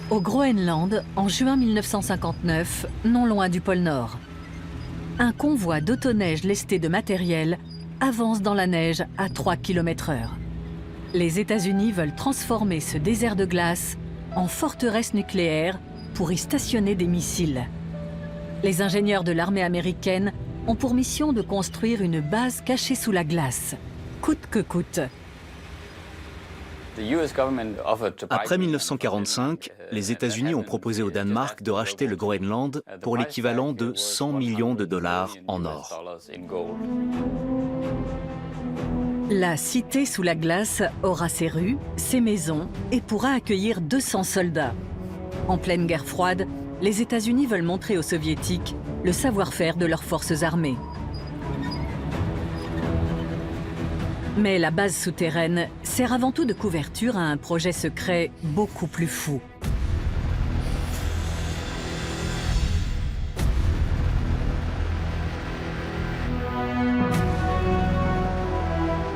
Au Groenland, en juin 1959, non loin du pôle Nord. Un convoi d'autoneige lesté de matériel avance dans la neige à 3 km/h. Les États-Unis veulent transformer ce désert de glace en forteresse nucléaire pour y stationner des missiles. Les ingénieurs de l'armée américaine ont pour mission de construire une base cachée sous la glace, coûte que coûte. Après 1945, les États-Unis ont proposé au Danemark de racheter le Groenland pour l'équivalent de 100 millions de dollars en or. La cité sous la glace aura ses rues, ses maisons et pourra accueillir 200 soldats. En pleine guerre froide, les États-Unis veulent montrer aux Soviétiques le savoir-faire de leurs forces armées. Mais la base souterraine sert avant tout de couverture à un projet secret beaucoup plus fou.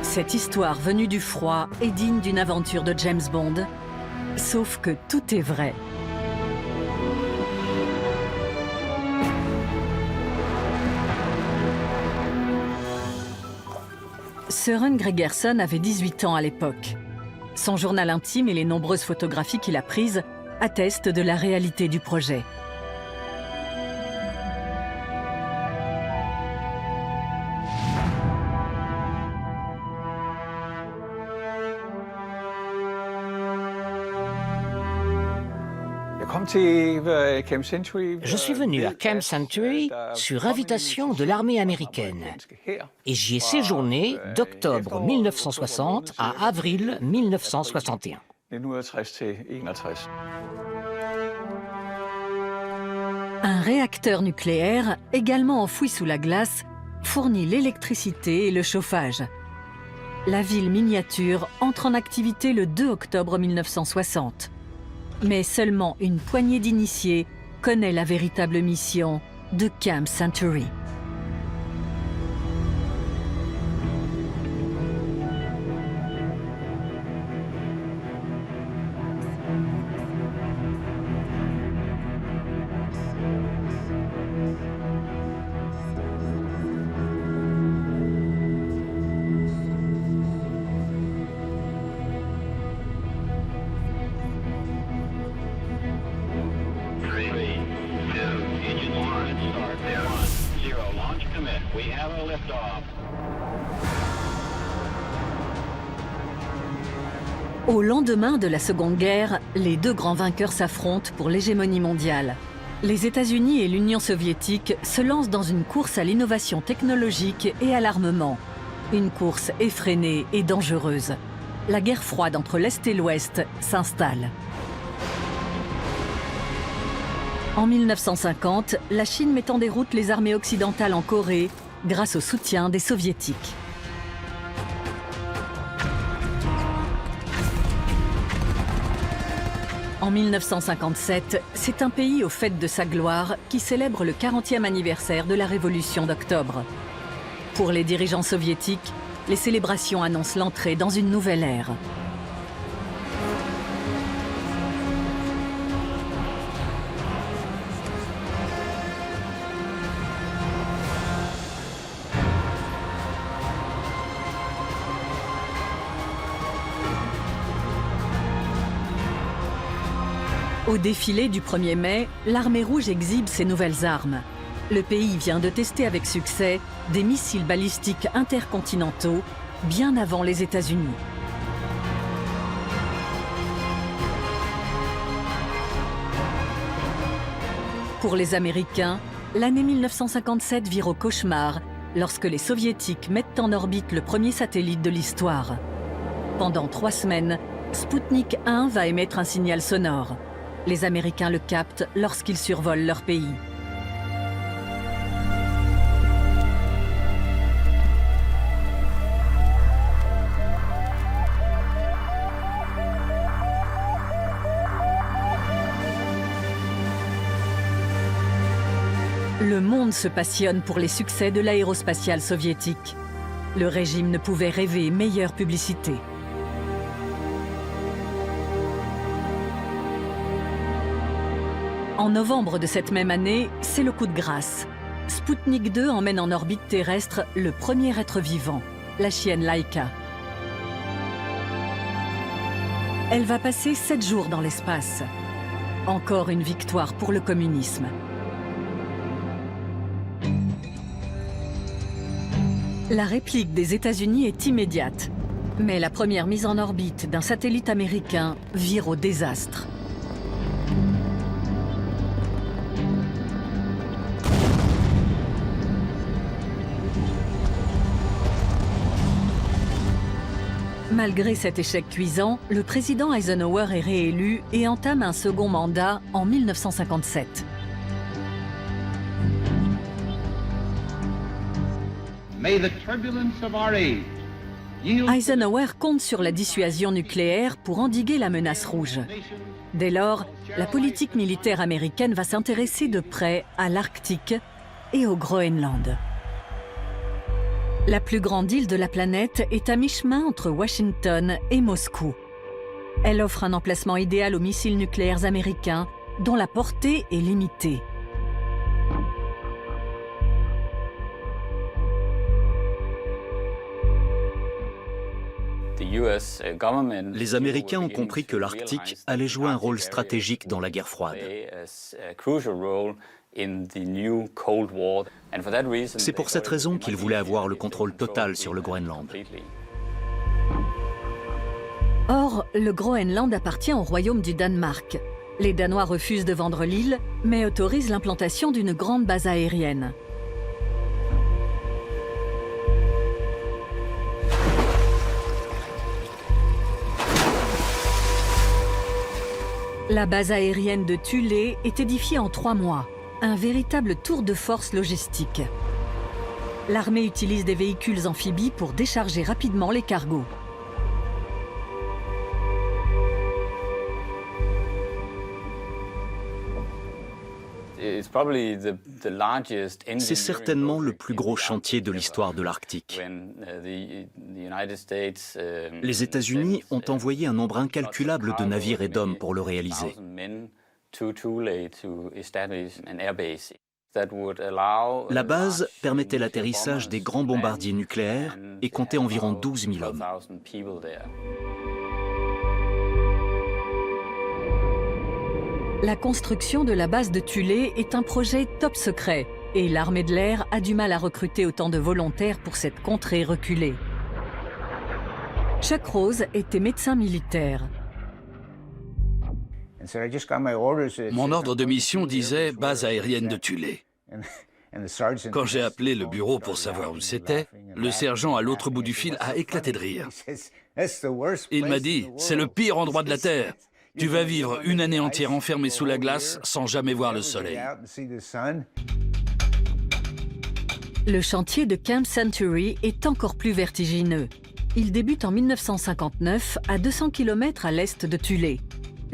Cette histoire venue du froid est digne d'une aventure de James Bond, sauf que tout est vrai. Søren Gregersen avait 18 ans à l'époque. Son journal intime et les nombreuses photographies qu'il a prises attestent de la réalité du projet. Je suis venu à Camp Century sur invitation de l'armée américaine et j'y ai séjourné d'octobre 1960 à avril 1961. Un réacteur nucléaire, également enfoui sous la glace, fournit l'électricité et le chauffage. La ville miniature entre en activité le 2 octobre 1960. Mais seulement une poignée d'initiés connaît la véritable mission de Camp Century. Au lendemain de la Seconde Guerre, les deux grands vainqueurs s'affrontent pour l'hégémonie mondiale. Les États-Unis et l'Union soviétique se lancent dans une course à l'innovation technologique et à l'armement. Une course effrénée et dangereuse. La guerre froide entre l'Est et l'Ouest s'installe. En 1950, la Chine met en déroute les armées occidentales en Corée grâce au soutien des Soviétiques. En 1957, c'est un pays au fait de sa gloire qui célèbre le 40e anniversaire de la Révolution d'octobre. Pour les dirigeants soviétiques, les célébrations annoncent l'entrée dans une nouvelle ère. Au défilé du 1er mai, l'armée rouge exhibe ses nouvelles armes. Le pays vient de tester avec succès des missiles balistiques intercontinentaux bien avant les États-Unis. Pour les Américains, l'année 1957 vire au cauchemar lorsque les Soviétiques mettent en orbite le premier satellite de l'histoire. Pendant 3 semaines, Sputnik 1 va émettre un signal sonore. Les Américains le captent lorsqu'ils survolent leur pays. Le monde se passionne pour les succès de l'aérospatiale soviétique. Le régime ne pouvait rêver meilleure publicité. En novembre de cette même année, c'est le coup de grâce. Sputnik 2 emmène en orbite terrestre le premier être vivant, la chienne Laika. Elle va passer 7 jours dans l'espace. Encore une victoire pour le communisme. La réplique des États-Unis est immédiate. Mais la première mise en orbite d'un satellite américain vire au désastre. Malgré cet échec cuisant, le président Eisenhower est réélu et entame un second mandat en 1957. Eisenhower compte sur la dissuasion nucléaire pour endiguer la menace rouge. Dès lors, la politique militaire américaine va s'intéresser de près à l'Arctique et au Groenland. La plus grande île de la planète est à mi-chemin entre Washington et Moscou. Elle offre un emplacement idéal aux missiles nucléaires américains, dont la portée est limitée. Les Américains ont compris que l'Arctique allait jouer un rôle stratégique dans la guerre froide. C'est pour cette raison qu'ils voulaient avoir le contrôle total sur le Groenland. Or, le Groenland appartient au royaume du Danemark. Les Danois refusent de vendre l'île, mais autorisent l'implantation d'une grande base aérienne. La base aérienne de Thule est édifiée en 3 mois. Un véritable tour de force logistique. L'armée utilise des véhicules amphibies pour décharger rapidement les cargos. C'est certainement le plus gros chantier de l'histoire de l'Arctique. Les États-Unis ont envoyé un nombre incalculable de navires et d'hommes pour le réaliser. La base permettait l'atterrissage des grands bombardiers nucléaires et comptait environ 12 000 hommes. La construction de la base de Thule est un projet top secret et l'armée de l'air a du mal à recruter autant de volontaires pour cette contrée reculée. Chuck Rose était médecin militaire. Mon ordre de mission disait « base aérienne de Thule ». Quand j'ai appelé le bureau pour savoir où c'était, le sergent à l'autre bout du fil a éclaté de rire. Il m'a dit « c'est le pire endroit de la Terre. Tu vas vivre une année entière enfermé sous la glace sans jamais voir le soleil. » Le chantier de Camp Century est encore plus vertigineux. Il débute en 1959 à 200 km à l'est de Thule.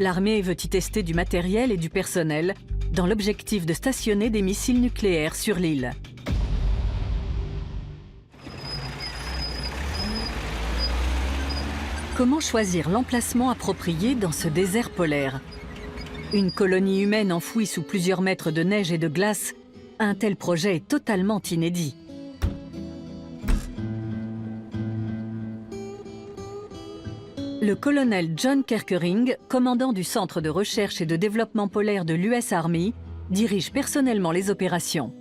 L'armée veut y tester du matériel et du personnel dans l'objectif de stationner des missiles nucléaires sur l'île. Comment choisir l'emplacement approprié dans ce désert polaire? Une colonie humaine enfouie sous plusieurs mètres de neige et de glace, un tel projet est totalement inédit. Le colonel John Kerkering, commandant du Centre de recherche et de développement polaire de l'US Army, dirige personnellement les opérations.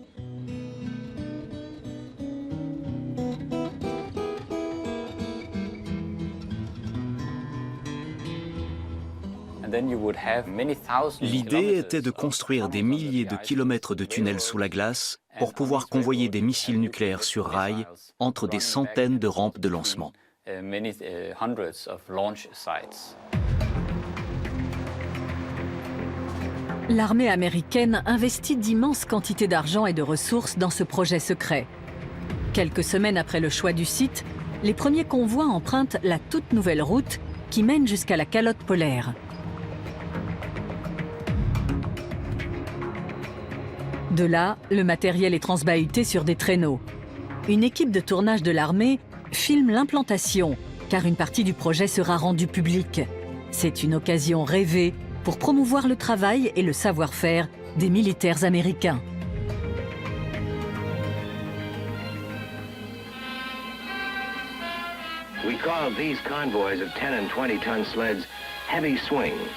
L'idée était de construire des milliers de kilomètres de tunnels sous la glace pour pouvoir convoyer des missiles nucléaires sur rail entre des centaines de rampes de lancement. L'armée américaine investit d'immenses quantités d'argent et de ressources dans ce projet secret. Quelques semaines après le choix du site, les premiers convois empruntent la toute nouvelle route qui mène jusqu'à la calotte polaire. De là, le matériel est transbahuté sur des traîneaux. Une équipe de tournage de l'armée filme l'implantation, car une partie du projet sera rendue publique. C'est une occasion rêvée pour promouvoir le travail et le savoir-faire des militaires américains. We call these convoys of 10 and 20-ton sleds heavy swings.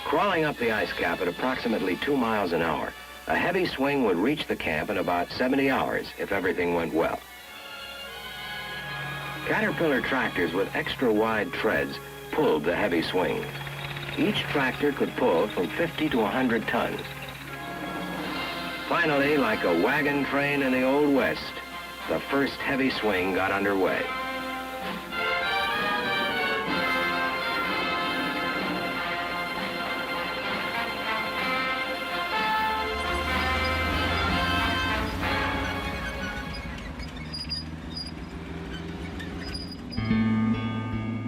Crawling up the ice cap at approximately 2 miles an hour, a heavy swing would reach the camp in about 70 hours if everything went well. Caterpillar tractors with extra-wide treads pulled the heavy swing. Each tractor could pull from 50 to 100 tons. Finally, like a wagon train in the Old West, the first heavy swing got underway.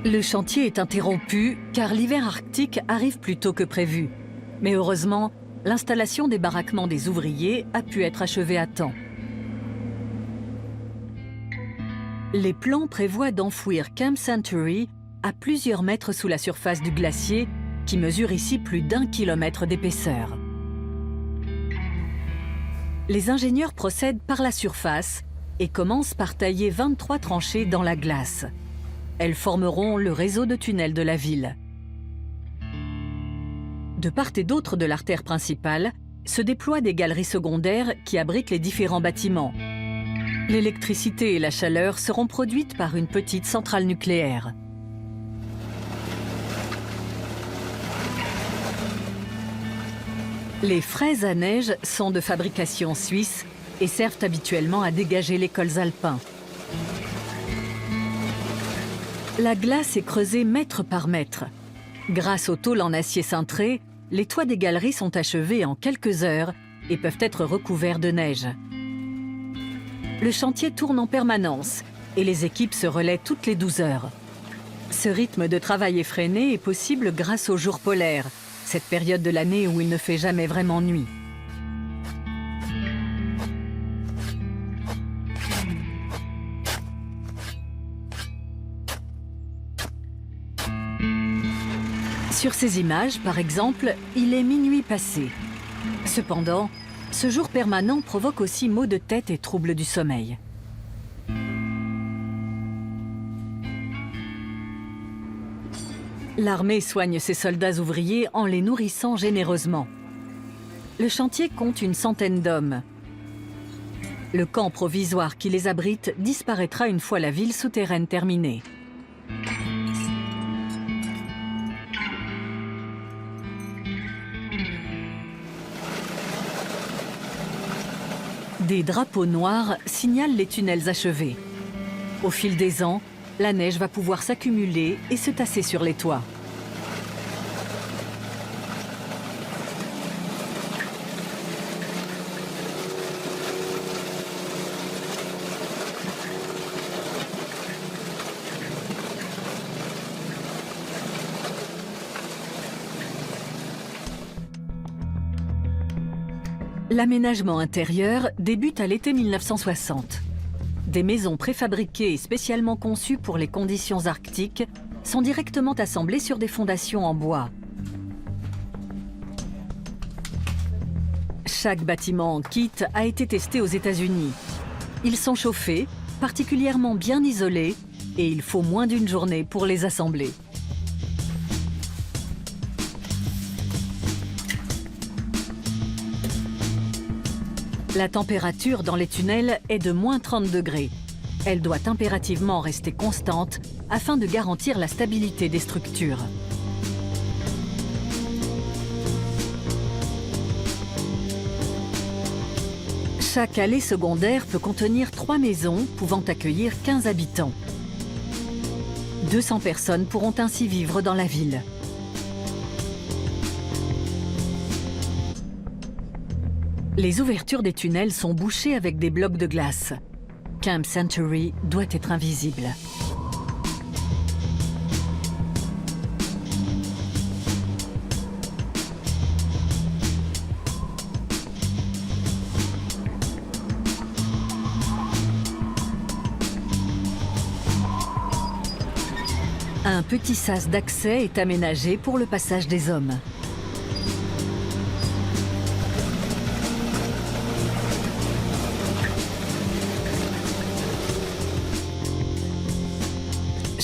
Le chantier est interrompu car l'hiver arctique arrive plus tôt que prévu. Mais heureusement, l'installation des baraquements des ouvriers a pu être achevée à temps. Les plans prévoient d'enfouir Camp Century à plusieurs mètres sous la surface du glacier, qui mesure ici plus d'1 kilomètre d'épaisseur. Les ingénieurs procèdent par la surface et commencent par tailler 23 tranchées dans la glace. Elles formeront le réseau de tunnels de la ville. De part et d'autre de l'artère principale, se déploient des galeries secondaires qui abritent les différents bâtiments. L'électricité et la chaleur seront produites par une petite centrale nucléaire. Les fraises à neige sont de fabrication suisse et servent habituellement à dégager les cols alpins. La glace est creusée mètre par mètre. Grâce aux tôles en acier cintré, les toits des galeries sont achevés en quelques heures et peuvent être recouverts de neige. Le chantier tourne en permanence et les équipes se relaient toutes les 12 heures. Ce rythme de travail effréné est possible grâce aux jours polaires, cette période de l'année où il ne fait jamais vraiment nuit. Sur ces images, par exemple, il est minuit passé. Cependant, ce jour permanent provoque aussi maux de tête et troubles du sommeil. L'armée soigne ses soldats ouvriers en les nourrissant généreusement. Le chantier compte une centaine d'hommes. Le camp provisoire qui les abrite disparaîtra une fois la ville souterraine terminée. Des drapeaux noirs signalent les tunnels achevés. Au fil des ans, la neige va pouvoir s'accumuler et se tasser sur les toits. L'aménagement intérieur débute à l'été 1960. Des maisons préfabriquées et spécialement conçues pour les conditions arctiques sont directement assemblées sur des fondations en bois. Chaque bâtiment en kit a été testé aux États-Unis. Ils sont chauffés, particulièrement bien isolés, et il faut moins d'une journée pour les assembler. La température dans les tunnels est de moins 30 degrés. Elle doit impérativement rester constante afin de garantir la stabilité des structures. Chaque allée secondaire peut contenir 3 maisons pouvant accueillir 15 habitants. 200 personnes pourront ainsi vivre dans la ville. Les ouvertures des tunnels sont bouchées avec des blocs de glace. Camp Century doit être invisible. Un petit sas d'accès est aménagé pour le passage des hommes.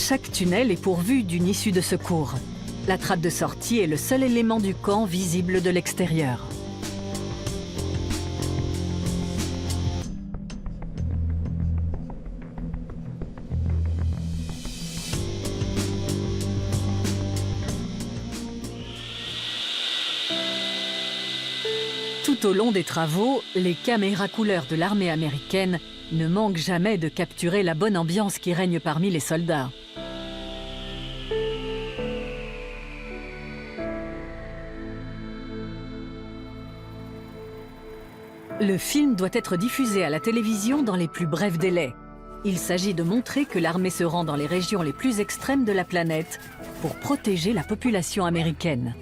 Chaque tunnel est pourvu d'une issue de secours. La trappe de sortie est le seul élément du camp visible de l'extérieur. Tout au long des travaux, les caméras couleurs de l'armée américaine ne manquent jamais de capturer la bonne ambiance qui règne parmi les soldats. Le film doit être diffusé à la télévision dans les plus brefs délais. Il s'agit de montrer que l'armée se rend dans les régions les plus extrêmes de la planète pour protéger la population américaine.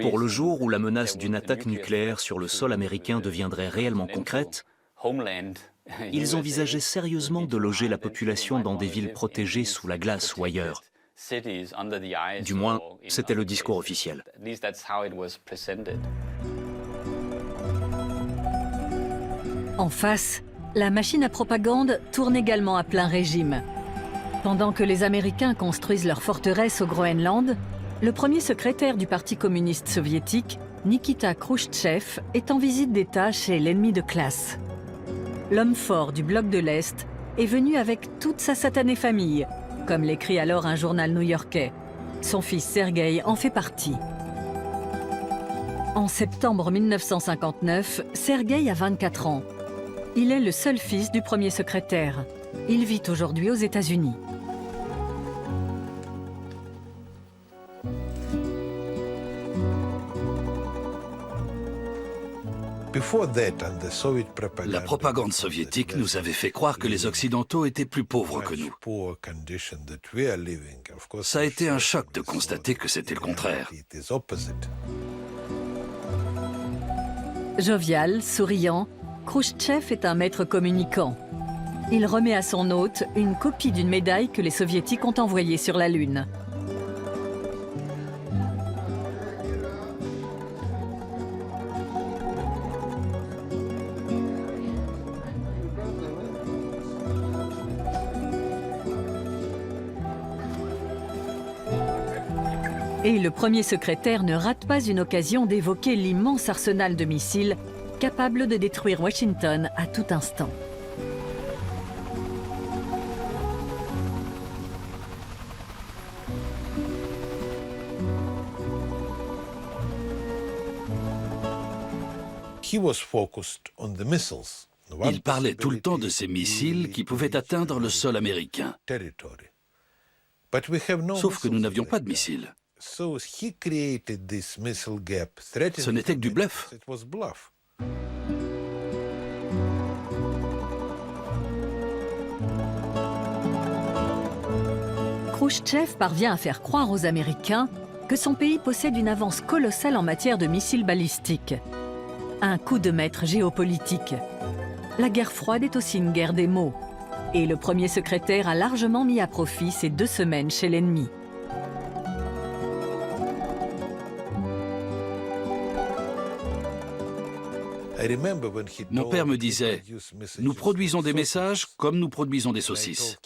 Pour le jour où la menace d'une attaque nucléaire sur le sol américain deviendrait réellement concrète, ils envisageaient sérieusement de loger la population dans des villes protégées sous la glace ou ailleurs. Du moins, c'était le discours officiel. En face, la machine à propagande tourne également à plein régime. Pendant que les Américains construisent leur forteresse au Groenland, le premier secrétaire du Parti communiste soviétique, Nikita Khrouchtchev, est en visite d'État chez l'ennemi de classe. L'homme fort du bloc de l'Est est venu avec toute sa satanée famille, comme l'écrit alors un journal new-yorkais. Son fils Sergueï en fait partie. En septembre 1959, Sergueï a 24 ans. Il est le seul fils du premier secrétaire. Il vit aujourd'hui aux États-Unis. La propagande soviétique nous avait fait croire que les Occidentaux étaient plus pauvres que nous. Ça a été un choc de constater que c'était le contraire. Jovial, souriant, Khrouchtchev est un maître communicant. Il remet à son hôte une copie d'une médaille que les Soviétiques ont envoyée sur la Lune. Et le premier secrétaire ne rate pas une occasion d'évoquer l'immense arsenal de missiles capable de détruire Washington à tout instant. Il parlait tout le temps de ces missiles qui pouvaient atteindre le sol américain. Sauf que nous n'avions pas de missiles. Ce n'était que du bluff. Khrouchtchev parvient à faire croire aux Américains que son pays possède une avance colossale en matière de missiles balistiques. Un coup de maître géopolitique. La guerre froide est aussi une guerre des mots. Et le premier secrétaire a largement mis à profit ses 2 semaines chez l'ennemi. Mon père me disait, nous produisons des messages comme nous produisons des saucisses.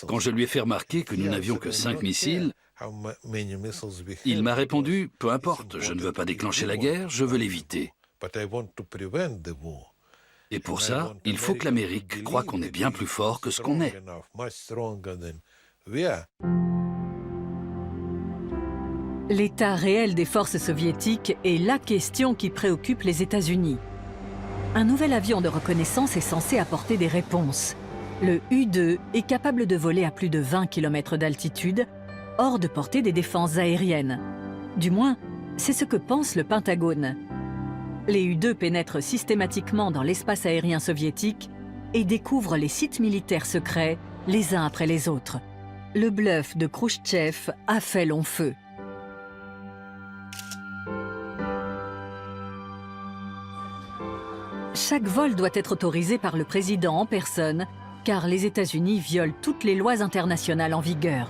Quand je lui ai fait remarquer que nous n'avions que 5 missiles, il m'a répondu, peu importe, je ne veux pas déclencher la guerre, je veux l'éviter. Et pour ça, il faut que l'Amérique croie qu'on est bien plus fort que ce qu'on est. L'état réel des forces soviétiques est la question qui préoccupe les États-Unis. Un nouvel avion de reconnaissance est censé apporter des réponses. Le U-2 est capable de voler à plus de 20 km d'altitude, hors de portée des défenses aériennes. Du moins, c'est ce que pense le Pentagone. Les U-2 pénètrent systématiquement dans l'espace aérien soviétique et découvrent les sites militaires secrets les uns après les autres. Le bluff de Khrouchtchev a fait long feu. Chaque vol doit être autorisé par le président en personne, car les États-Unis violent toutes les lois internationales en vigueur.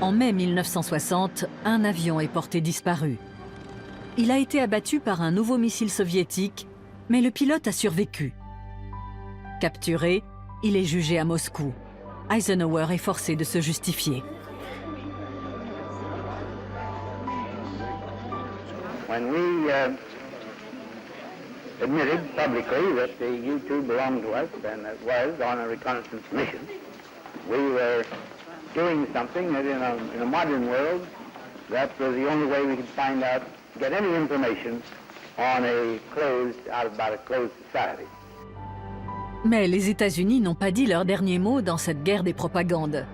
En mai 1960, un avion est porté disparu. Il a été abattu par un nouveau missile soviétique, mais le pilote a survécu. Capturé, il est jugé à Moscou. Eisenhower est forcé de se justifier. When we admitted publicly that the U-2 belonged to us and it was on a reconnaissance mission, we were doing something that in a modern world, that was the only way we could find out, get any information on about a closed society. Mais les États-Unis n'ont pas dit leur dernier mot dans cette guerre des propagandes.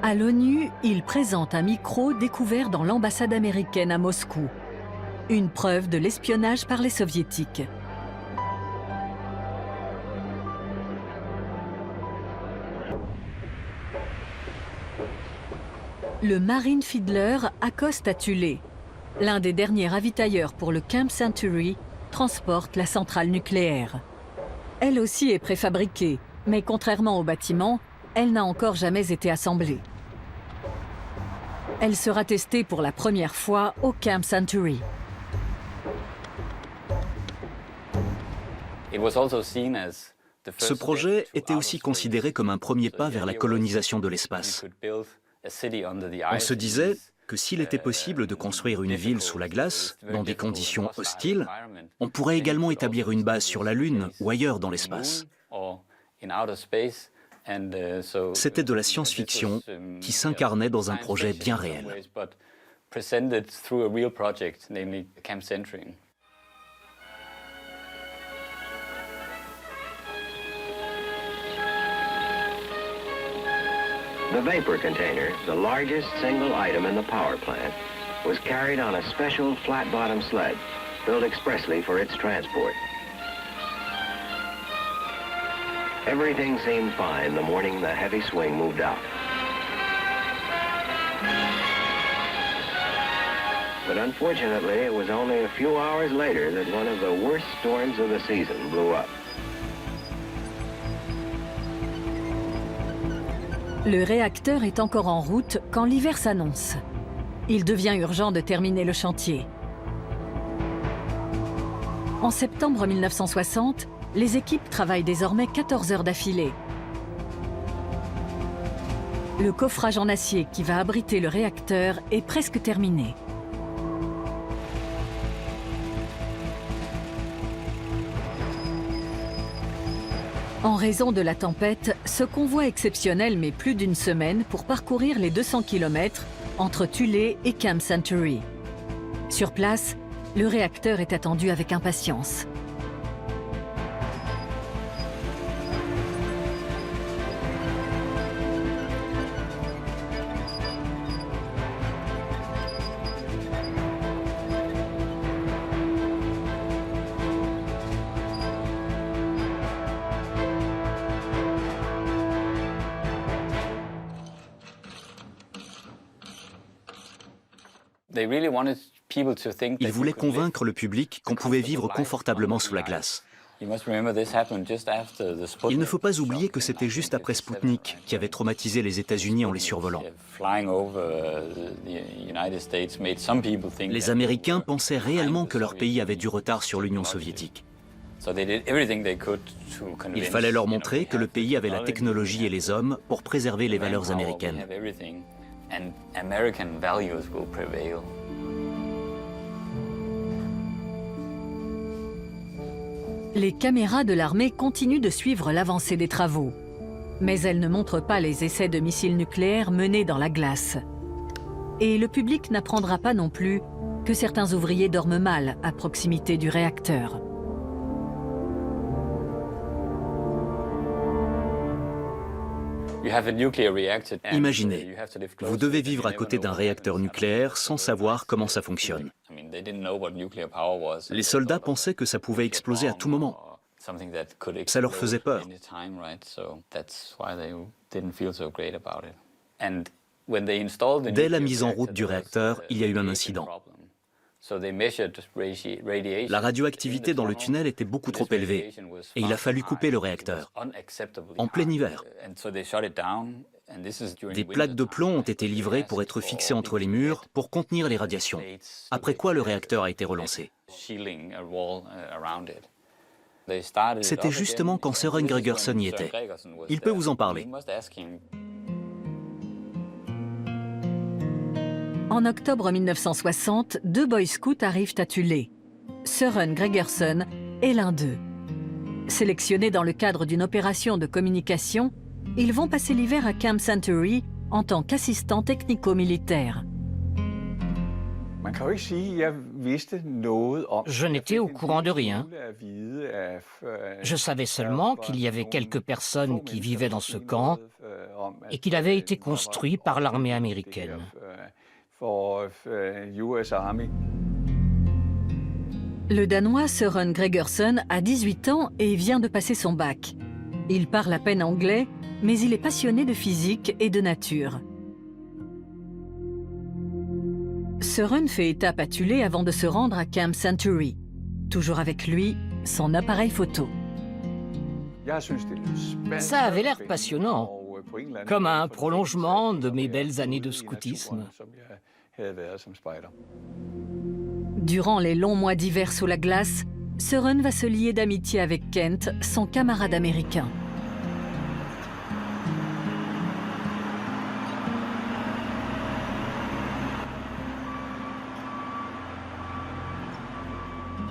À l'ONU, ils présentent un micro découvert dans l'ambassade américaine à Moscou. Une preuve de l'espionnage par les soviétiques. Le Marine Fiddler accoste à Thulé. L'un des derniers ravitailleurs pour le Camp Century transporte la centrale nucléaire. Elle aussi est préfabriquée, mais contrairement au bâtiment, elle n'a encore jamais été assemblée. Elle sera testée pour la première fois au Camp Century. Ce projet était aussi considéré comme un premier pas vers la colonisation de l'espace. On se disait que s'il était possible de construire une ville sous la glace, dans des conditions hostiles, on pourrait également établir une base sur la Lune ou ailleurs dans l'espace. C'était de la science-fiction qui s'incarnait dans un projet bien réel. The vapor container, the largest single item in the power plant, was carried on a special flat-bottom sled built expressly for its transport. Everything seemed fine the morning the heavy swing moved out. But unfortunately, it was only a few hours later that one of the worst storms of the season blew up. Le réacteur est encore en route quand l'hiver s'annonce. Il devient urgent de terminer le chantier. En septembre 1960, les équipes travaillent désormais 14 heures d'affilée. Le coffrage en acier qui va abriter le réacteur est presque terminé. En raison de la tempête, ce convoi exceptionnel met plus d'une semaine pour parcourir les 200 km entre Thulé et Camp Century. Sur place, le réacteur est attendu avec impatience. Ils voulaient convaincre le public qu'on pouvait vivre confortablement sous la glace. Il ne faut pas oublier que c'était juste après Spoutnik qui avait traumatisé les États-Unis en les survolant. Les Américains pensaient réellement que leur pays avait du retard sur l'Union soviétique. Il fallait leur montrer que le pays avait la technologie et les hommes pour préserver les valeurs américaines. Les caméras de l'armée continuent de suivre l'avancée des travaux. Mais elles ne montrent pas les essais de missiles nucléaires menés dans la glace. Et le public n'apprendra pas non plus que certains ouvriers dorment mal à proximité du réacteur. Imaginez, vous devez vivre à côté d'un réacteur nucléaire sans savoir comment ça fonctionne. Les soldats pensaient que ça pouvait exploser à tout moment. Ça leur faisait peur. Dès la mise en route du réacteur, il y a eu un incident. La radioactivité dans le tunnel était beaucoup trop élevée et il a fallu couper le réacteur, en plein hiver. Des plaques de plomb ont été livrées pour être fixées entre les murs pour contenir les radiations, après quoi le réacteur a été relancé. C'était justement quand Søren Gregersen y était. Il peut vous en parler. En octobre 1960, 2 boy scouts arrivent à Thulé. Søren Gregersen est l'un d'eux. Sélectionnés dans le cadre d'une opération de communication, ils vont passer l'hiver à Camp Century en tant qu'assistants technico-militaires. Je n'étais au courant de rien. Je savais seulement qu'il y avait quelques personnes qui vivaient dans ce camp et qu'il avait été construit par l'armée américaine. Le Danois Søren Gregersen a 18 ans et vient de passer son bac. Il parle à peine anglais, mais il est passionné de physique et de nature. Søren fait étape à Thulé avant de se rendre à Camp Century. Toujours avec lui, son appareil photo. Ça avait l'air passionnant, comme un prolongement de mes belles années de scoutisme. Durant les longs mois d'hiver sous la glace, Søren va se lier d'amitié avec Kent, son camarade américain.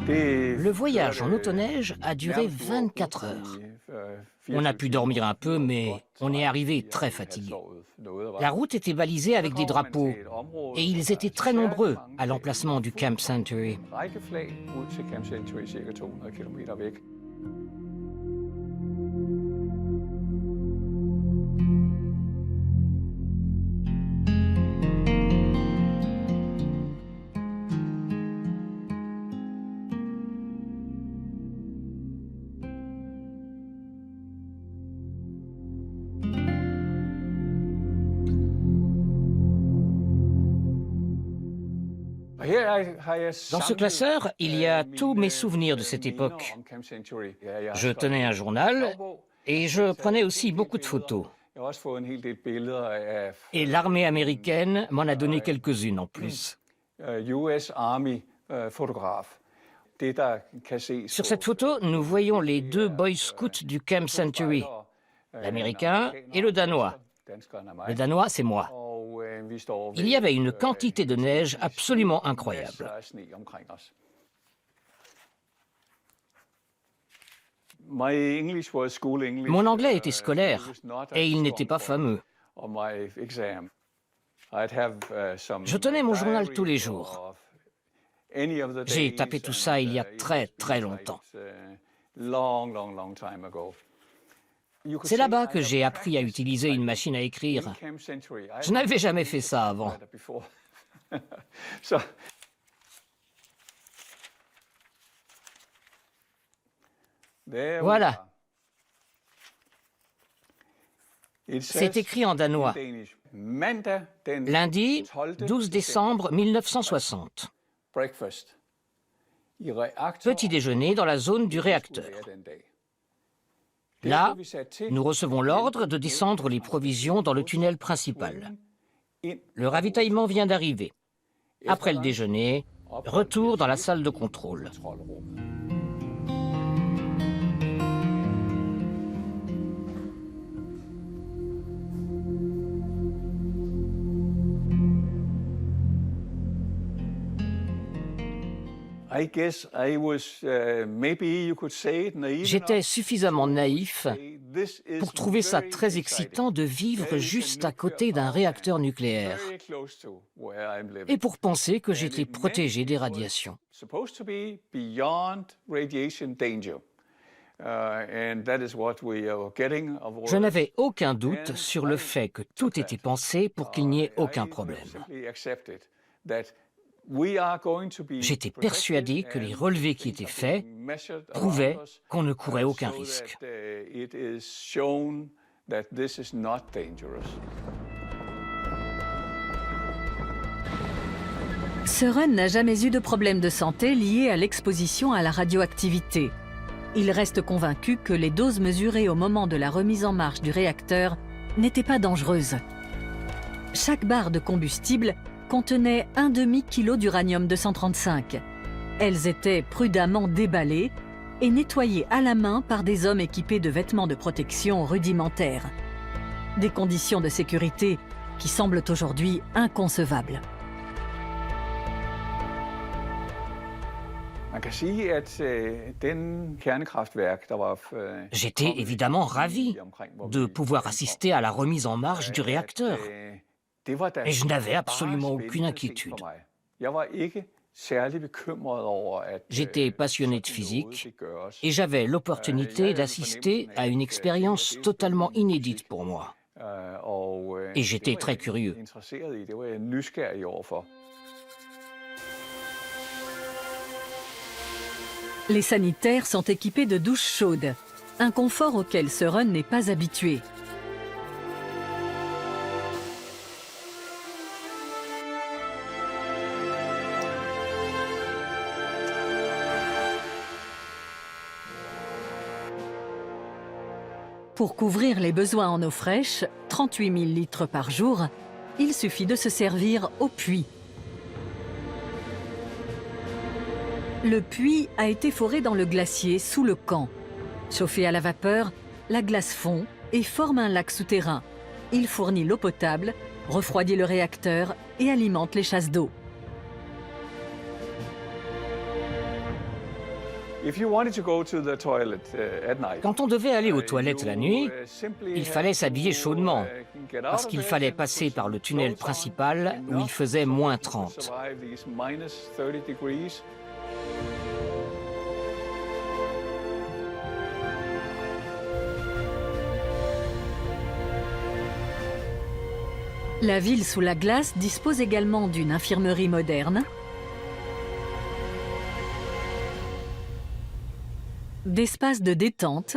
Le voyage en motoneige a duré 24 heures. On a pu dormir un peu, mais on est arrivé très fatigué. La route était balisée avec des drapeaux, et ils étaient très nombreux à l'emplacement du Camp Century. Dans ce classeur, il y a tous mes souvenirs de cette époque. Je tenais un journal et je prenais aussi beaucoup de photos. Et l'armée américaine m'en a donné quelques-unes en plus. Sur cette photo, nous voyons les 2 boy scouts du Camp Century, l'américain et le danois. Le danois, c'est moi. Il y avait une quantité de neige absolument incroyable. Mon anglais était scolaire et il n'était pas fameux. Je tenais mon journal tous les jours. J'ai tapé tout ça il y a très très longtemps. C'est là-bas que j'ai appris à utiliser une machine à écrire. Je n'avais jamais fait ça avant. Voilà. C'est écrit en danois. Lundi, 12 décembre 1960. Petit déjeuner dans la zone du réacteur. Là, nous recevons l'ordre de descendre les provisions dans le tunnel principal. Le ravitaillement vient d'arriver. Après le déjeuner, retour dans la salle de contrôle. J'étais suffisamment naïf pour trouver ça très excitant de vivre juste à côté d'un réacteur nucléaire et pour penser que j'étais protégé des radiations. Je n'avais aucun doute sur le fait que tout était pensé pour qu'il n'y ait aucun problème. J'étais persuadé que les relevés qui étaient faits prouvaient qu'on ne courait aucun risque. Søren n'a jamais eu de problème de santé lié à l'exposition à la radioactivité. Il reste convaincu que les doses mesurées au moment de la remise en marche du réacteur n'étaient pas dangereuses. Chaque barre de combustible contenait un demi-kilo d'uranium-235. Elles étaient prudemment déballées et nettoyées à la main par des hommes équipés de vêtements de protection rudimentaires. Des conditions de sécurité qui semblent aujourd'hui inconcevables. J'étais évidemment ravi de pouvoir assister à la remise en marche du réacteur. Et je n'avais absolument aucune inquiétude. J'étais passionné de physique et j'avais l'opportunité d'assister à une expérience totalement inédite pour moi. Et j'étais très curieux. Les sanitaires sont équipés de douches chaudes, un confort auquel Søren n'est pas habitué. Pour couvrir les besoins en eau fraîche, 38 000 litres par jour, il suffit de se servir au puits. Le puits a été foré dans le glacier sous le camp. Chauffé à la vapeur, la glace fond et forme un lac souterrain. Il fournit l'eau potable, refroidit le réacteur et alimente les chasses d'eau. Quand on devait aller aux toilettes la nuit, il fallait s'habiller chaudement, parce qu'il fallait passer par le tunnel principal où il faisait moins 30. La ville sous la glace dispose également d'une infirmerie moderne, d'espaces de détente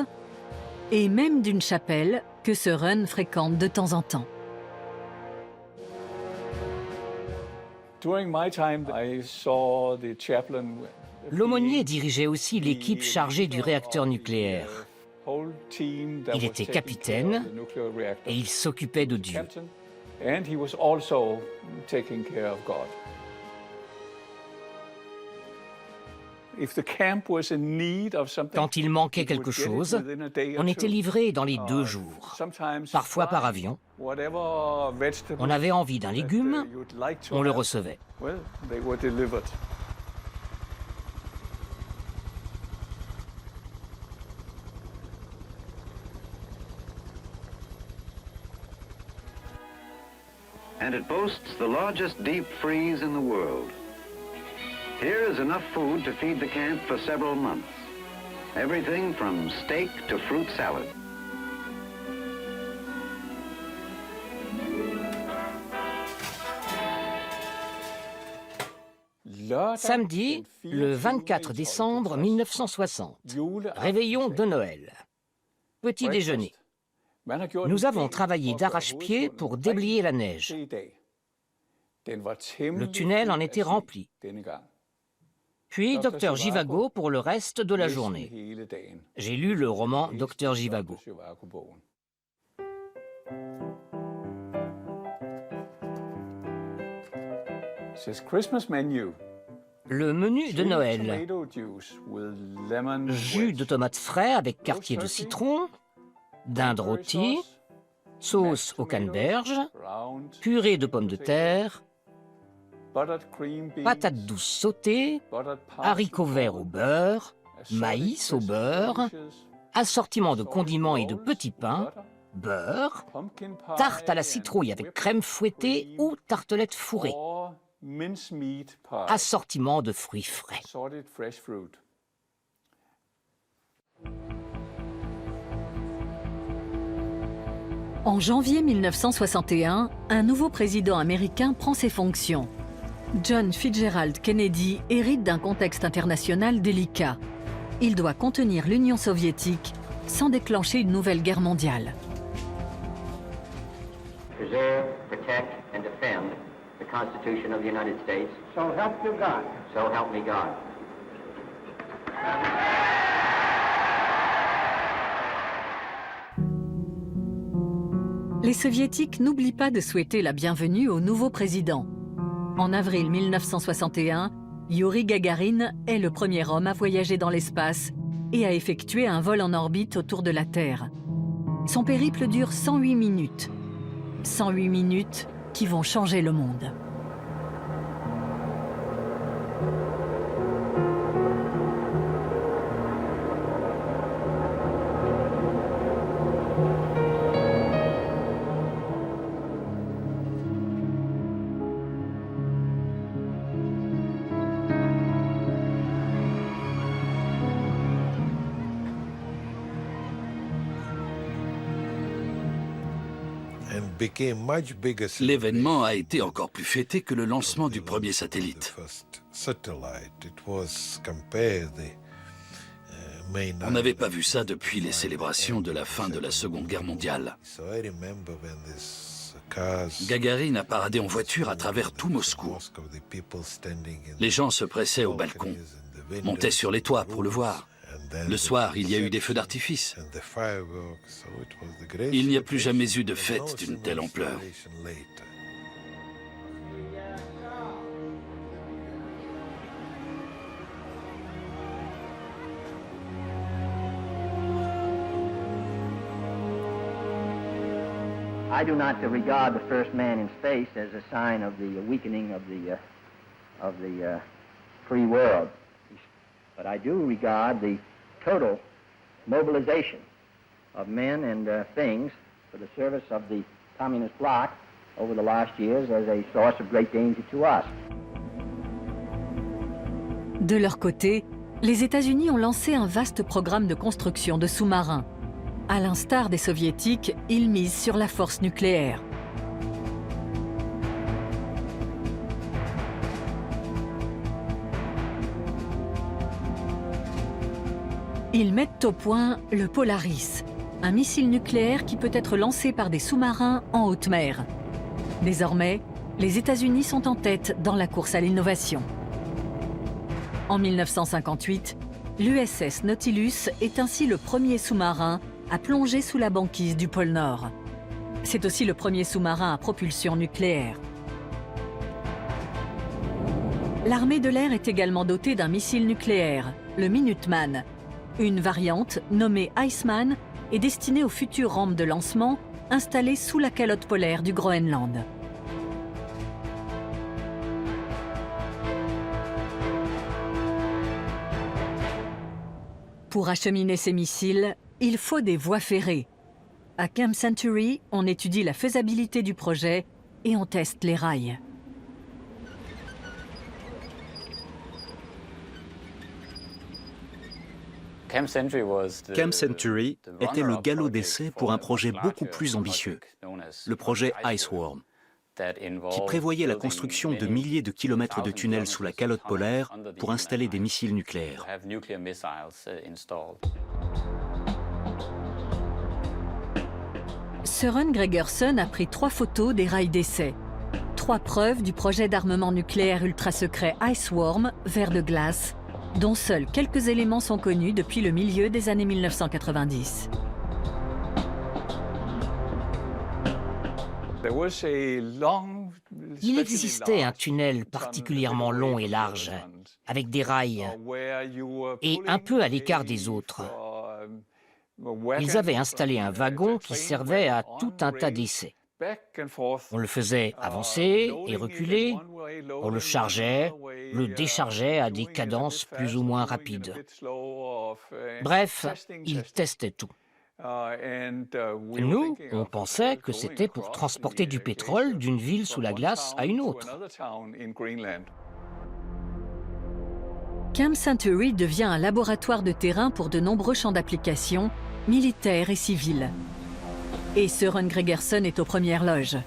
et même d'une chapelle que Søren fréquente de temps en temps. L'aumônier dirigeait aussi l'équipe chargée du réacteur nucléaire. Il était capitaine et il s'occupait de Dieu. Quand il manquait quelque chose, on était livré dans les 2 jours, parfois par avion. On avait envie d'un légume, on le recevait. And it boasts the largest deep freeze in the world. Here is enough food to feed the camp for several months. Everything from steak to fruit salad. Samedi, le 24 décembre 1960, réveillon de Noël. Petit déjeuner. Nous avons travaillé d'arrache-pied pour déblayer la neige. Le tunnel en était rempli. Puis Dr Zhivago pour le reste de la journée. J'ai lu le roman Dr Zhivago. Le menu de Noël. Jus de tomates frais avec quartier de citron, dinde rôtie, sauce au canneberge, purée de pommes de terre, patates douces sautées, haricots verts au beurre, maïs au beurre, assortiment de condiments et de petits pains, beurre, tarte à la citrouille avec crème fouettée ou tartelette fourrée, assortiment de fruits frais. En janvier 1961, un nouveau président américain prend ses fonctions. John Fitzgerald Kennedy hérite d'un contexte international délicat. Il doit contenir l'Union soviétique sans déclencher une nouvelle guerre mondiale. Preserve, protect and defend the Constitution of the United States. So help you God. So help me God. Les Soviétiques n'oublient pas de souhaiter la bienvenue au nouveau président. En avril 1961, Youri Gagarin est le premier homme à voyager dans l'espace et à effectuer un vol en orbite autour de la Terre. Son périple dure 108 minutes. 108 minutes qui vont changer le monde. L'événement a été encore plus fêté que le lancement du premier satellite. On n'avait pas vu ça depuis les célébrations de la fin de la Seconde Guerre mondiale. Gagarin a paradé en voiture à travers tout Moscou. Les gens se pressaient au balcon, montaient sur les toits pour le voir. Le soir, il y a eu des feux d'artifice. Il n'y a plus jamais eu de fête d'une telle ampleur. I do not regard the first man in space as a sign of the weakening of the free world, but I do regard the total mobilization of men and things for the service of the communist bloc over the last years as a source of great danger to us. De leur côté, les États-Unis ont lancé un vaste programme de construction de sous-marins. À l'instar des Soviétiques, ils misent sur la force nucléaire. Ils mettent au point le Polaris, un missile nucléaire qui peut être lancé par des sous-marins en haute mer. Désormais, les États-Unis sont en tête dans la course à l'innovation. En 1958, l'USS Nautilus est ainsi le premier sous-marin à plonger sous la banquise du pôle Nord. C'est aussi le premier sous-marin à propulsion nucléaire. L'armée de l'air est également dotée d'un missile nucléaire, le Minuteman. Une variante, nommée Iceman, est destinée aux futures rampes de lancement installées sous la calotte polaire du Groenland. Pour acheminer ces missiles, il faut des voies ferrées. À Camp Century, on étudie la faisabilité du projet et on teste les rails. Camp Century était le galop d'essai pour un projet beaucoup plus ambitieux, le projet Iceworm, qui prévoyait la construction de milliers de kilomètres de tunnels sous la calotte polaire pour installer des missiles nucléaires. Søren Gregersen a pris 3 photos des rails d'essai. 3 preuves du projet d'armement nucléaire ultra-secret Iceworm, vert de glace, dont seuls quelques éléments sont connus depuis le milieu des années 1990. Il existait un tunnel particulièrement long et large, avec des rails, et un peu à l'écart des autres. Ils avaient installé un wagon qui servait à tout un tas d'essais. On le faisait avancer et reculer, on le chargeait, le déchargeait à des cadences plus ou moins rapides. Bref, ils testaient tout. Nous, on pensait que c'était pour transporter du pétrole d'une ville sous la glace à une autre. Camp Century devient un laboratoire de terrain pour de nombreux champs d'application, militaires et civils. Et Søren Gregersen est aux premières loges.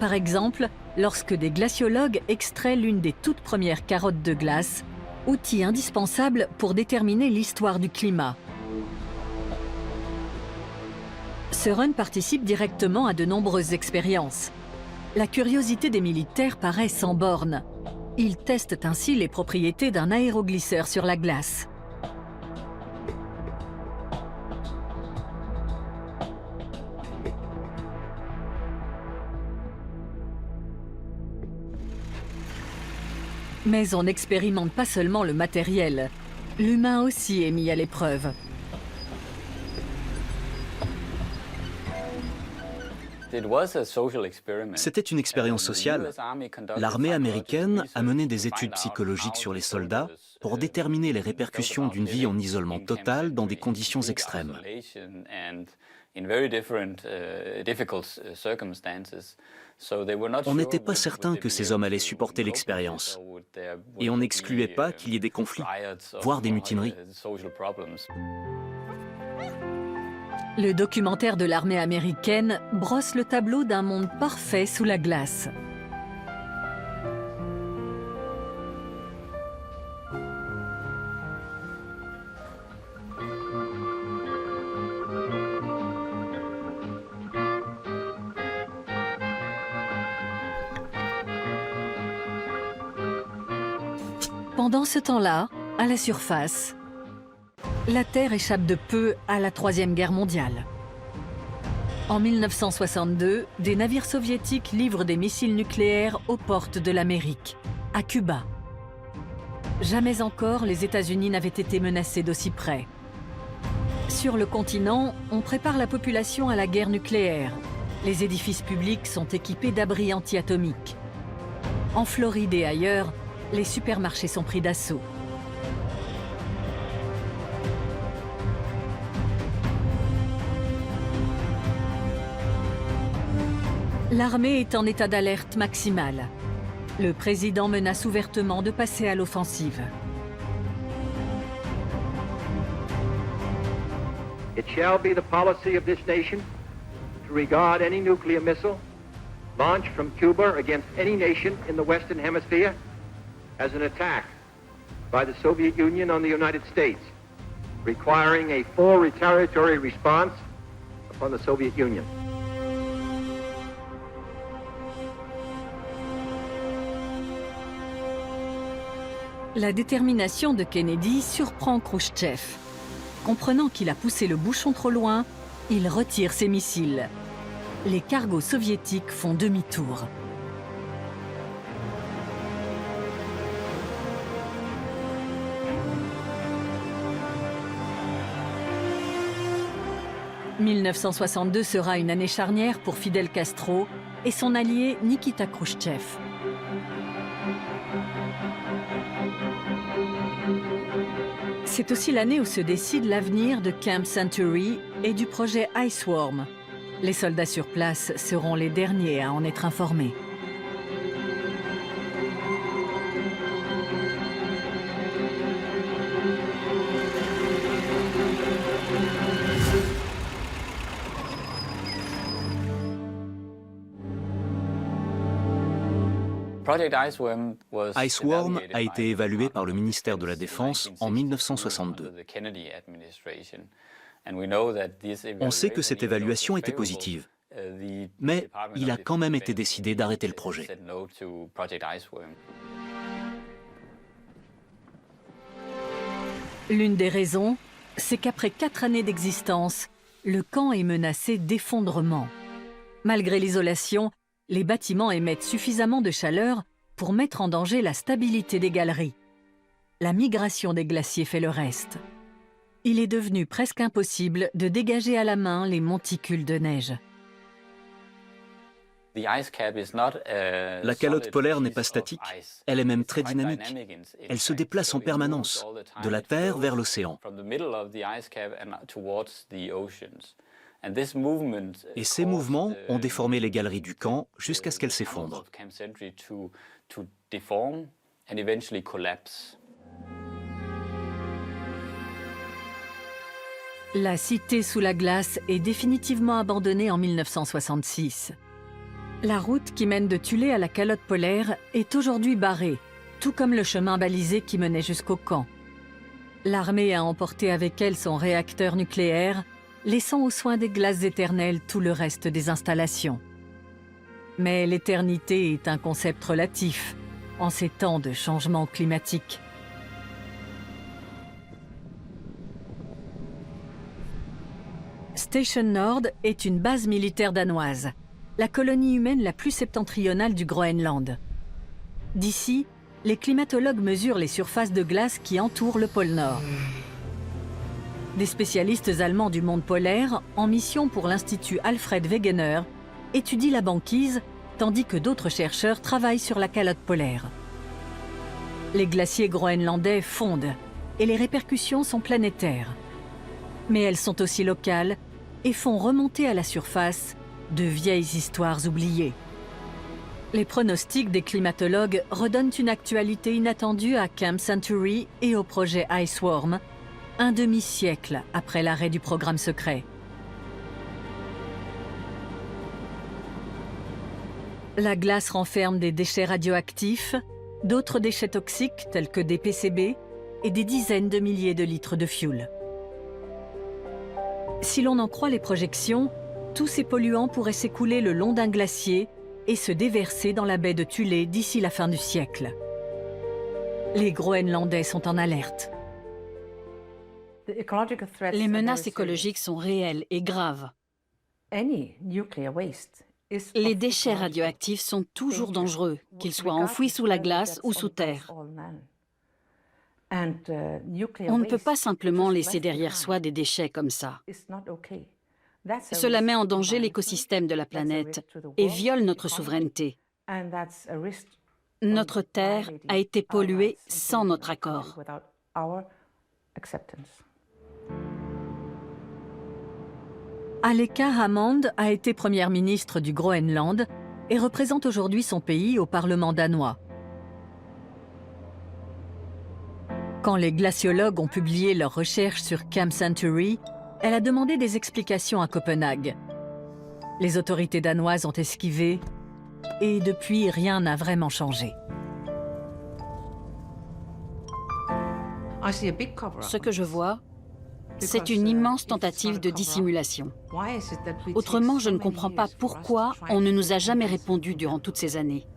Par exemple, lorsque des glaciologues extraient l'une des toutes premières carottes de glace, outil indispensable pour déterminer l'histoire du climat. Søren participe directement à de nombreuses expériences. La curiosité des militaires paraît sans bornes. Ils testent ainsi les propriétés d'un aéroglisseur sur la glace. Mais on n'expérimente pas seulement le matériel. L'humain aussi est mis à l'épreuve. C'était une expérience sociale. L'armée américaine a mené des études psychologiques sur les soldats pour déterminer les répercussions d'une vie en isolement total dans des conditions extrêmes. On n'était pas certain que ces hommes allaient supporter l'expérience. Et on n'excluait pas qu'il y ait des conflits, voire des mutineries. Le documentaire de l'armée américaine brosse le tableau d'un monde parfait sous la glace. Pendant ce temps-là, à la surface, la Terre échappe de peu à la Troisième Guerre mondiale. En 1962, des navires soviétiques livrent des missiles nucléaires aux portes de l'Amérique, à Cuba. Jamais encore les États-Unis n'avaient été menacés d'aussi près. Sur le continent, on prépare la population à la guerre nucléaire. Les édifices publics sont équipés d'abris anti-atomiques. En Floride et ailleurs, les supermarchés sont pris d'assaut. L'armée est en état d'alerte maximale. Le président menace ouvertement de passer à l'offensive. It shall be the policy of this nation to regard any nuclear missile launched from Cuba against any nation in the Western Hemisphere as an attack by the Soviet Union on the United States, requiring a full retaliatory response upon the Soviet Union. La détermination de Kennedy surprend Khrouchtchev. Comprenant qu'il a poussé le bouchon trop loin, il retire ses missiles. Les cargos soviétiques font demi-tour. « 1962 sera une année charnière pour Fidel Castro et son allié Nikita Khrouchtchev. C'est aussi l'année où se décide l'avenir de Camp Century et du projet Iceworm. Les soldats sur place seront les derniers à en être informés. Iceworm a été évalué par le ministère de la Défense en 1962. On sait que cette évaluation était positive, mais il a quand même été décidé d'arrêter le projet. L'une des raisons, c'est qu'après 4 années d'existence, le camp est menacé d'effondrement. Malgré l'isolation, les bâtiments émettent suffisamment de chaleur pour mettre en danger la stabilité des galeries. La migration des glaciers fait le reste. Il est devenu presque impossible de dégager à la main les monticules de neige. La calotte polaire n'est pas statique, elle est même très dynamique. Elle se déplace en permanence, de la Terre vers l'océan. Et ces mouvements ont déformé les galeries du camp jusqu'à ce qu'elles s'effondrent. La cité sous la glace est définitivement abandonnée en 1966. La route qui mène de Thulé à la calotte polaire est aujourd'hui barrée, tout comme le chemin balisé qui menait jusqu'au camp. L'armée a emporté avec elle son réacteur nucléaire, laissant aux soins des glaces éternelles tout le reste des installations. Mais l'éternité est un concept relatif en ces temps de changement climatique. Station Nord est une base militaire danoise, la colonie humaine la plus septentrionale du Groenland. D'ici, les climatologues mesurent les surfaces de glace qui entourent le pôle Nord. Des spécialistes allemands du monde polaire, en mission pour l'Institut Alfred Wegener, étudient la banquise, tandis que d'autres chercheurs travaillent sur la calotte polaire. Les glaciers groenlandais fondent et les répercussions sont planétaires. Mais elles sont aussi locales et font remonter à la surface de vieilles histoires oubliées. Les pronostics des climatologues redonnent une actualité inattendue à Camp Century et au projet Iceworm, un demi-siècle après l'arrêt du programme secret. La glace renferme des déchets radioactifs, d'autres déchets toxiques tels que des PCB et des dizaines de milliers de litres de fioul. Si l'on en croit les projections, tous ces polluants pourraient s'écouler le long d'un glacier et se déverser dans la baie de Thulé d'ici la fin du siècle. Les Groenlandais sont en alerte. Les menaces écologiques sont réelles et graves. Les déchets radioactifs sont toujours dangereux, qu'ils soient enfouis sous la glace ou sous terre. On ne peut pas simplement laisser derrière soi des déchets comme ça. Cela met en danger l'écosystème de la planète et viole notre souveraineté. Notre terre a été polluée sans notre accord. Aleka Hammond a été première ministre du Groenland et représente aujourd'hui son pays au Parlement danois. Quand les glaciologues ont publié leurs recherches sur Camp Century, elle a demandé des explications à Copenhague. Les autorités danoises ont esquivé et depuis, rien n'a vraiment changé. Ce que je vois, c'est une immense tentative de dissimulation. Autrement, je ne comprends pas pourquoi on ne nous a jamais répondu durant toutes ces années.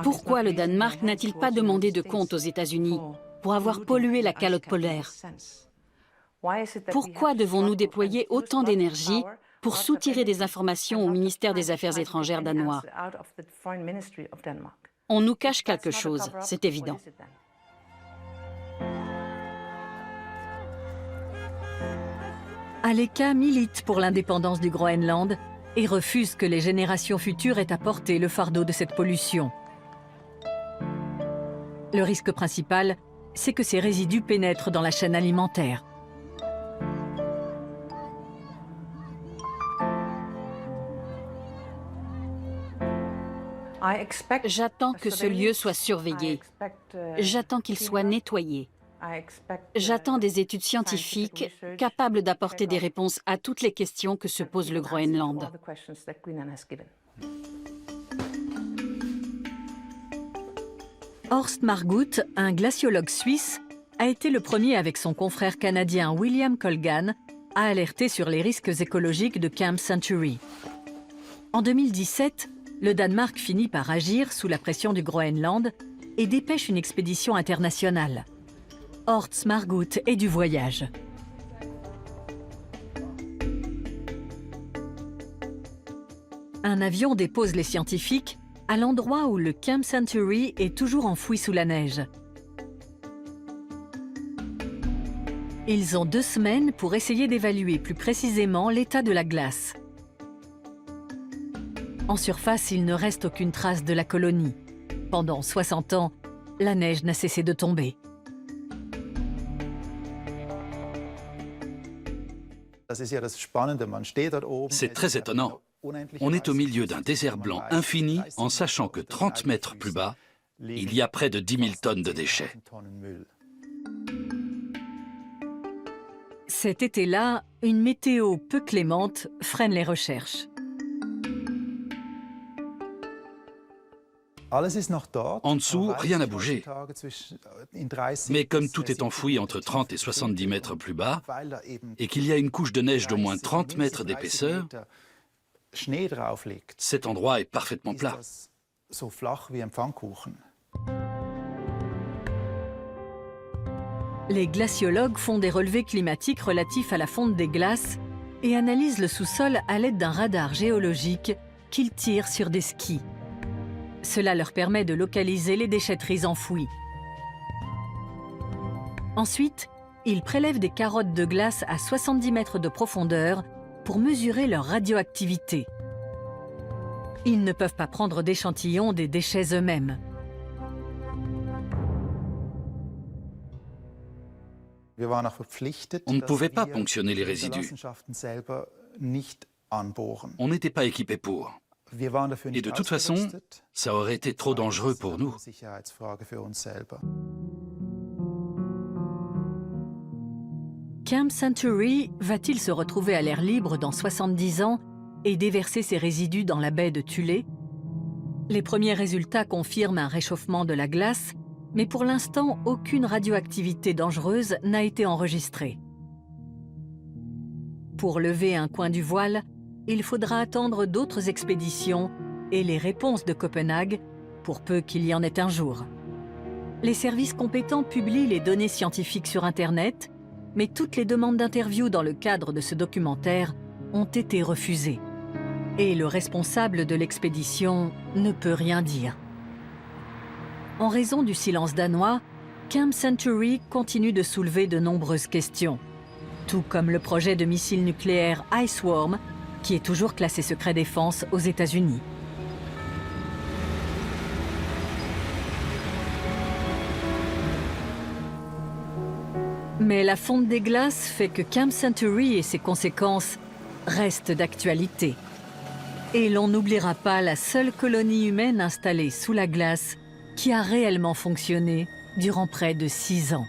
Pourquoi le Danemark n'a-t-il pas demandé de compte aux États-Unis pour avoir pollué la calotte polaire? Pourquoi devons-nous déployer autant d'énergie pour soutirer des informations au ministère des Affaires étrangères danois? On nous cache quelque chose, c'est évident. Aleka milite pour l'indépendance du Groenland et refuse que les générations futures aient à porter le fardeau de cette pollution. Le risque principal, c'est que ces résidus pénètrent dans la chaîne alimentaire. J'attends que ce lieu soit surveillé. J'attends qu'il soit nettoyé. J'attends des études scientifiques capables d'apporter des réponses à toutes les questions que se pose le Groenland. Horst Margut, un glaciologue suisse, a été le premier avec son confrère canadien William Colgan à alerter sur les risques écologiques de Camp Century. En 2017, le Danemark finit par agir sous la pression du Groenland et dépêche une expédition internationale. Horst Margut est du voyage. Un avion dépose les scientifiques à l'endroit où le Camp Century est toujours enfoui sous la neige. Ils ont 2 semaines pour essayer d'évaluer plus précisément l'état de la glace. En surface, il ne reste aucune trace de la colonie. Pendant 60 ans, la neige n'a cessé de tomber. C'est très étonnant. On est au milieu d'un désert blanc infini en sachant que 30 mètres plus bas, il y a près de 10 000 tonnes de déchets. Cet été-là, une météo peu clémente freine les recherches. En dessous, rien n'a bougé. Mais comme tout est enfoui entre 30 et 70 mètres plus bas, et qu'il y a une couche de neige d'au moins 30 mètres d'épaisseur, cet endroit est parfaitement plat. Les glaciologues font des relevés climatiques relatifs à la fonte des glaces et analysent le sous-sol à l'aide d'un radar géologique qu'ils tirent sur des skis. Cela leur permet de localiser les déchetteries enfouies. Ensuite, ils prélèvent des carottes de glace à 70 mètres de profondeur pour mesurer leur radioactivité. Ils ne peuvent pas prendre d'échantillons des déchets eux-mêmes. On ne pouvait pas ponctionner les résidus. On n'était pas équipés pour. Et de toute façon, ça aurait été trop dangereux pour nous. Camp Century va-t-il se retrouver à l'air libre dans 70 ans et déverser ses résidus dans la baie de Tulé? Les premiers résultats confirment un réchauffement de la glace, mais pour l'instant, aucune radioactivité dangereuse n'a été enregistrée. Pour lever un coin du voile, il faudra attendre d'autres expéditions et les réponses de Copenhague, pour peu qu'il y en ait un jour. Les services compétents publient les données scientifiques sur Internet, mais toutes les demandes d'interview dans le cadre de ce documentaire ont été refusées. Et le responsable de l'expédition ne peut rien dire. En raison du silence danois, Camp Century continue de soulever de nombreuses questions, tout comme le projet de missile nucléaire Iceworm, qui est toujours classé secret défense aux États-Unis. Mais la fonte des glaces fait que Camp Century et ses conséquences restent d'actualité. Et l'on n'oubliera pas la seule colonie humaine installée sous la glace qui a réellement fonctionné durant près de 6 ans.